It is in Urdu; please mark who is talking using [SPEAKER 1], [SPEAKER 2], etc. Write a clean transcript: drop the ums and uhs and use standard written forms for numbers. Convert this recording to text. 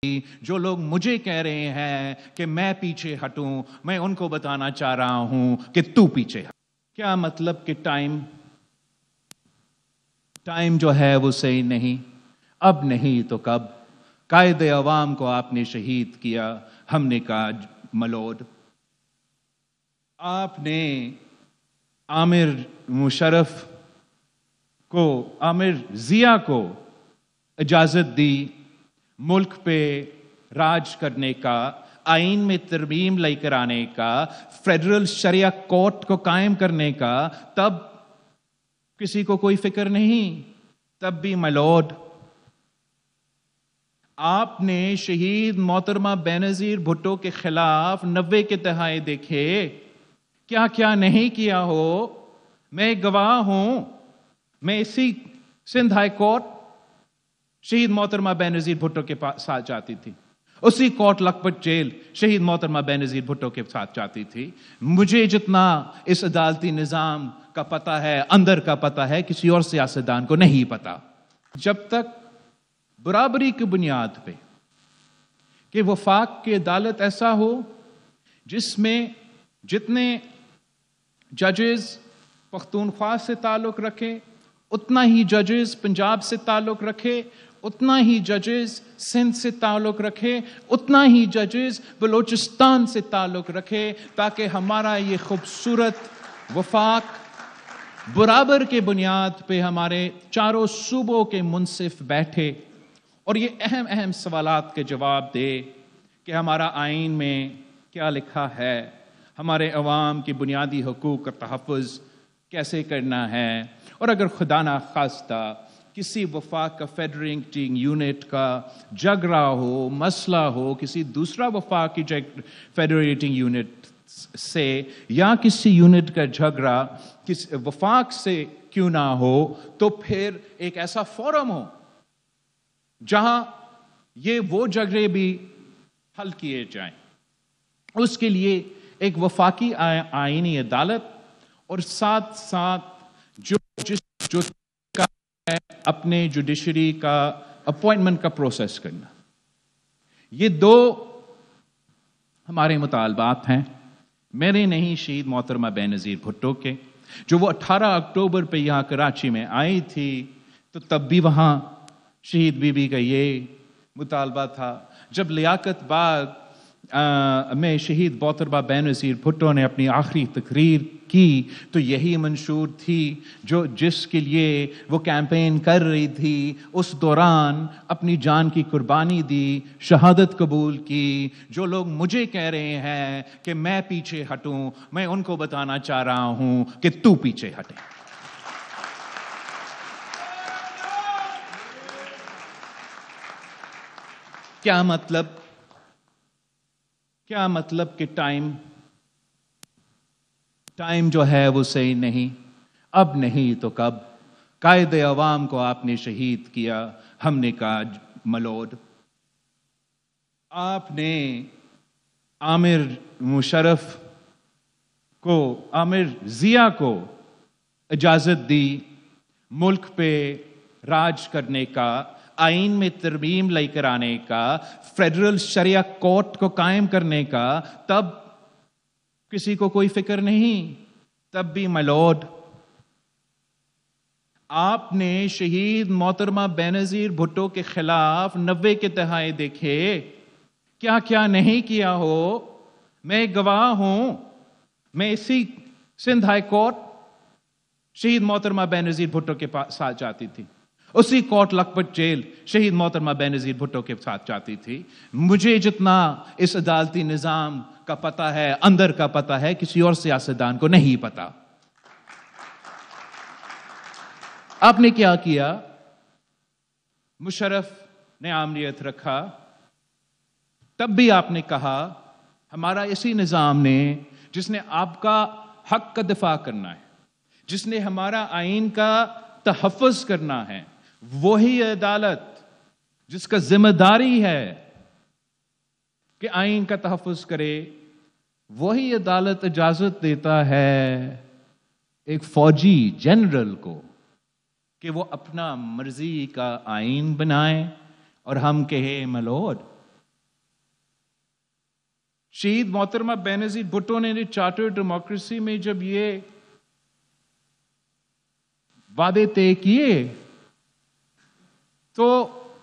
[SPEAKER 1] جو لوگ مجھے کہہ رہے ہیں کہ میں پیچھے ہٹوں، میں ان کو بتانا چاہ رہا ہوں کہ تو پیچھے ہٹ۔ کیا مطلب کہ ٹائم جو ہے وہ صحیح نہیں، اب نہیں تو کب؟ قائد عوام کو آپ نے شہید کیا، ہم نے کہا ملود۔ آپ نے عامر مشرف کو، عامر ضیاء کو اجازت دی ملک پہ راج کرنے کا، آئین میں ترمیم لے کر آنے کا، فیڈرل شریعہ کورٹ کو قائم کرنے کا، تب کسی کو کوئی فکر نہیں، تب بھی ملود۔ آپ نے شہید محترمہ بینظیر بھٹو کے خلاف 90 کے دہائے دیکھے، کیا کیا نہیں کیا ہو۔ میں گواہ ہوں، میں اسی سندھ ہائی کورٹ شہید محترمہ بینظیر بھٹو کے ساتھ جاتی تھی، اسی کوٹ لکھپت جیل شہید محترمہ بینظیر بھٹو کے ساتھ جاتی تھی۔ مجھے جتنا اس عدالتی نظام کا پتہ ہے، اندر کا پتہ ہے، کسی اور سیاستدان کو نہیں پتہ۔ جب تک برابری کی بنیاد پہ کہ وفاق کی عدالت ایسا ہو جس میں جتنے ججز پختونخوا سے تعلق رکھے، اتنا ہی ججز پنجاب سے تعلق رکھے، اتنا ہی ججز سندھ سے تعلق رکھے، اتنا ہی ججز بلوچستان سے تعلق رکھے، تاکہ ہمارا یہ خوبصورت وفاق برابر کے بنیاد پہ ہمارے چاروں صوبوں کے منصف بیٹھے اور یہ اہم اہم سوالات کے جواب دے کہ ہمارا آئین میں کیا لکھا ہے، ہمارے عوام کی بنیادی حقوق کا تحفظ کیسے کرنا ہے، اور اگر خدا نخواستہ کسی وفاق کا فیڈریٹنگ یونٹ کا جھگڑا ہو، مسئلہ ہو کسی دوسرا وفاق کی فیڈریٹنگ یونٹ سے، یا کسی یونٹ کا جھگڑا کسی وفاق سے کیوں نہ ہو، تو پھر ایک ایسا فورم ہو جہاں یہ وہ جھگڑے بھی حل کیے جائیں۔ اس کے لیے ایک وفاقی آئینی عدالت اور ساتھ ساتھ جو اپنے جوڈیشری کا اپوائنٹمنٹ کا پروسیس کرنا، یہ دو ہمارے مطالبات ہیں، میرے نہیں، شہید محترمہ بینظیر بھٹو کے، جو وہ 18 اکتوبر پہ یہاں کراچی میں آئی تھی، تو تب بھی وہاں شہید بی بی کا یہ مطالبہ تھا۔ جب لیاقت باغ میں شہید محترمہ بینظیر بھٹو نے اپنی آخری تقریر کی تو یہی منشور تھی جس کے لیے وہ کیمپین کر رہی تھی۔ اس دوران اپنی جان کی قربانی دی، شہادت قبول کی۔ جو لوگ مجھے کہہ رہے ہیں کہ میں پیچھے ہٹوں، میں ان کو بتانا چاہ رہا ہوں کہ تو پیچھے ہٹے۔ کیا مطلب کہ ٹائم جو ہے وہ صحیح نہیں، اب نہیں تو کب؟ قائد عوام کو آپ نے شہید کیا، ہم نے کہا ملود۔ آپ نے عامر مشرف کو، عامر ضیاء کو اجازت دی ملک پہ راج کرنے کا، آئین میں ترمیم لے کر آنے کا، فیڈرل شریعہ کورٹ کو قائم کرنے کا، تب کسی کو کوئی فکر نہیں، تب بھی ملود۔ آپ نے شہید محترمہ بینظیر بھٹو کے خلاف 90 کے دہائے دیکھے، کیا کیا نہیں کیا ہو۔ میں گواہ ہوں، میں اسی سندھ ہائی کورٹ شہید محترمہ بینظیر بھٹو کے ساتھ جاتی تھی، اسی کوٹ لکھپت جیل شہید محترمہ بینظیر بھٹو کے ساتھ جاتی تھی۔ مجھے جتنا اس عدالتی نظام کا پتہ ہے، اندر کا پتہ ہے، کسی اور سیاستدان کو نہیں پتہ۔ آپ نے کیا کیا؟ مشرف نے عامریت رکھا، تب بھی آپ نے کہا ہمارا اسی نظام نے، جس نے آپ کا حق کا دفاع کرنا ہے، جس نے ہمارا آئین کا تحفظ کرنا ہے، وہی عدالت جس کا ذمہ داری ہے کہ آئین کا تحفظ کرے، وہی عدالت اجازت دیتا ہے ایک فوجی جنرل کو کہ وہ اپنا مرضی کا آئین بنائے اور ہم کہیں ملود۔ شہید محترمہ بینظیر بھٹو نے چارٹر ڈیموکریسی میں جب یہ وعدے طے کیے تو